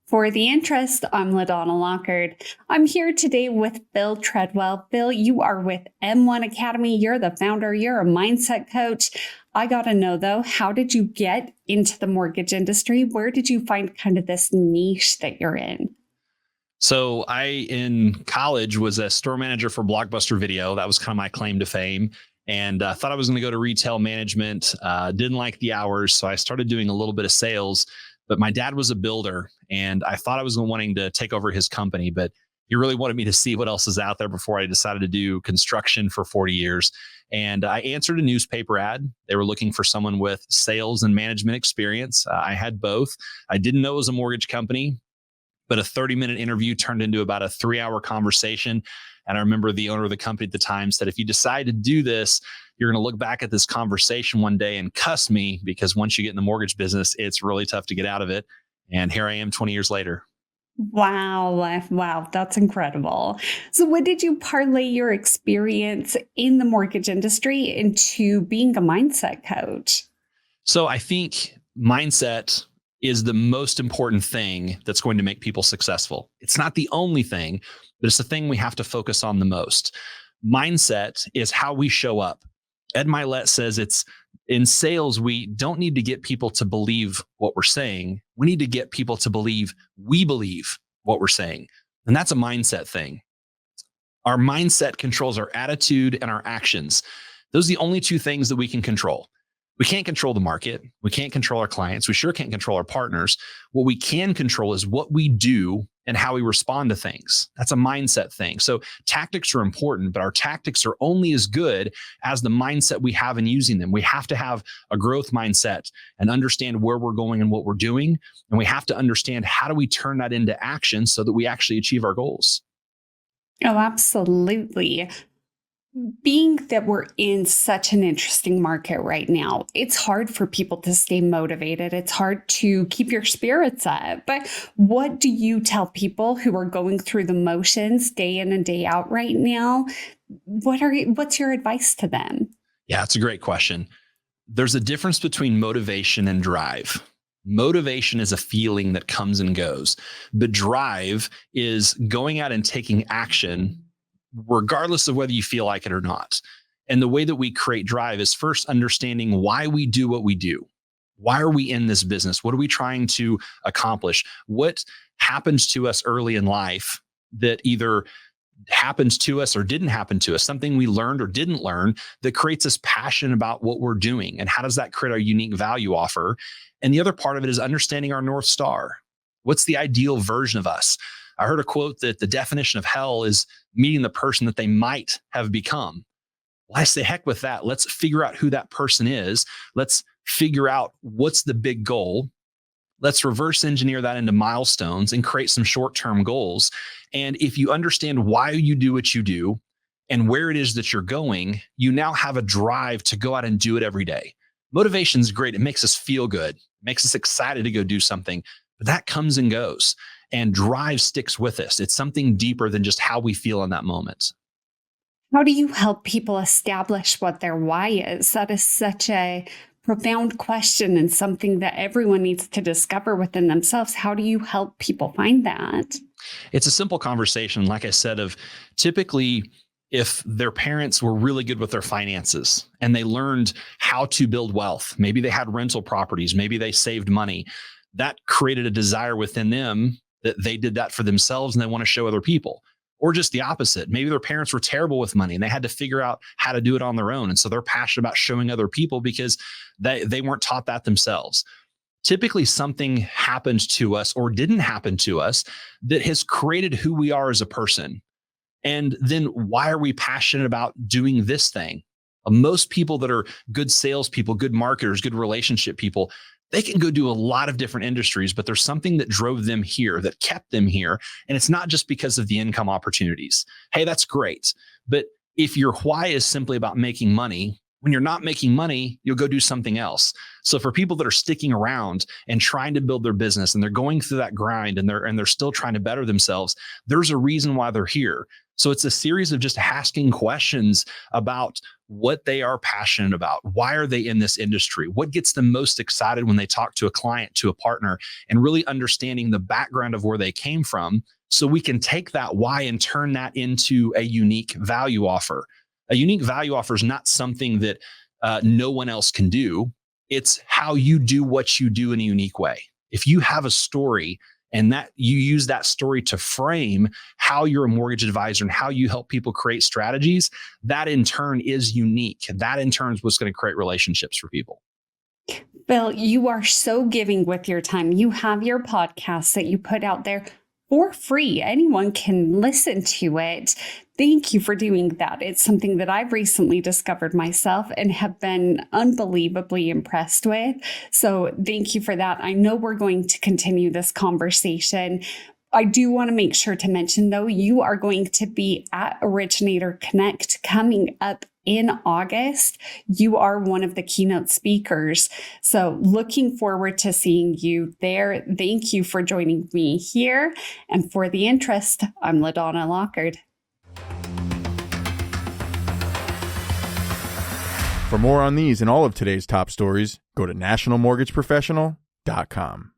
For the interest, I'm LaDonna Lockard. I'm here today with Phil Treadwell. Phil, you are with M1 Academy. You're the founder. You're a mindset coach. I got to know, though, how did you get into the mortgage industry? Where did you find kind of this niche that you're in? So in college, was a store manager for Blockbuster Video. That was kind of my claim to fame. And thought I was going to go to retail management. Didn't like the hours. So I started doing a little bit of sales. But my dad was a builder, and I thought I was wanting to take over his company, but he really wanted me to see what else is out there before I decided to do construction for 40 years. And I answered a newspaper ad. They were looking for someone with sales and management experience. I had both. I didn't know it was a mortgage company, but a 30-minute interview turned into about a 3-hour conversation. And I remember the owner of the company at the time said, if you decide to do this, you're going to look back at this conversation one day and cuss me, because once you get in the mortgage business, it's really tough to get out of it. And here I am 20 years later. Wow. Wow. That's incredible. So when did you parlay your experience in the mortgage industry into being a mindset coach? So I think mindset is the most important thing that's going to make people successful. It's not the only thing, but it's the thing we have to focus on the most. Mindset is how we show up. Ed Milet says it's in sales, we don't need to get people to believe what we're saying. We need to get people to believe we believe what we're saying. And that's a mindset thing. Our mindset controls our attitude and our actions. Those are the only two things that we can control. We can't control the market. We can't control our clients. We sure can't control our partners. What we can control is what we do and how we respond to things. That's a mindset thing. So tactics are important, but our tactics are only as good as the mindset we have in using them. We have to have a growth mindset and understand where we're going and what we're doing. And we have to understand how do we turn that into action so that we actually achieve our goals. Oh, absolutely. Being that we're in such an interesting market right now, it's hard for people to stay motivated. It's hard to keep your spirits up. But what do you tell people who are going through the motions day in and day out right now? What's your advice to them? Yeah, it's a great question. There's a difference between motivation and drive. Motivation is a feeling that comes and goes, but drive is going out and taking action regardless of whether you feel like it or not. And the way that we create drive is first understanding why we do what we do. Why are we in this business? What are we trying to accomplish? What happens to us early in life that either happens to us or didn't happen to us, something we learned or didn't learn that creates us passion about what we're doing? And how does that create our unique value offer? And the other part of it is understanding our North Star. What's the ideal version of us? I heard a quote that the definition of hell is meeting the person that they might have become. Well, I say, heck with that. Let's figure out who that person is. Let's figure out what's the big goal. Let's reverse engineer that into milestones and create some short-term goals. And if you understand why you do what you do and where it is that you're going, you now have a drive to go out and do it every day. Motivation is great. It makes us feel good, makes us excited to go do something, but that comes and goes. And drive sticks with us. It's something deeper than just how we feel in that moment. How do you help people establish what their why is? That is such a profound question and something that everyone needs to discover within themselves. How do you help people find that? It's a simple conversation, like I said, of typically if their parents were really good with their finances and they learned how to build wealth, maybe they had rental properties, maybe they saved money, that created a desire within them that they did that for themselves and they want to show other people. Or just the opposite. Maybe their parents were terrible with money and they had to figure out how to do it on their own. And so they're passionate about showing other people because they weren't taught that themselves. Typically something happened to us or didn't happen to us that has created who we are as a person. And then why are we passionate about doing this thing? Most people that are good salespeople, good marketers, good relationship people, they can go do a lot of different industries, but there's something that drove them here, that kept them here. And it's not just because of the income opportunities. Hey, that's great. But if your why is simply about making money, When you're not making money, you'll go do something else. So for people that are sticking around and trying to build their business and they're going through that grind and they're still trying to better themselves, there's a reason why they're here. So it's a series of just asking questions about what they are passionate about. Why are they in this industry? What gets them most excited when they talk to a client, to a partner, and really understanding the background of where they came from, so we can take that why and turn that into a unique value offer. A unique value offer is not something that no one else can do. It's how you do what you do in a unique way. If you have a story and that you use that story to frame how you're a mortgage advisor and how you help people create strategies, that in turn is unique. That in turn is what's going to create relationships for people. Phil, you are so giving with your time. You have your podcast that you put out there for free. Anyone can listen to it. Thank you for doing that. It's something that I've recently discovered myself and have been unbelievably impressed with. So thank you for that. I know we're going to continue this conversation. I do want to make sure to mention, though, you are going to be at Originator Connect coming up in August. You are one of the keynote speakers. So looking forward to seeing you there. Thank you for joining me here. And for the interest, I'm LaDonna Lockard. For more on these and all of today's top stories, go to nationalmortgageprofessional.com.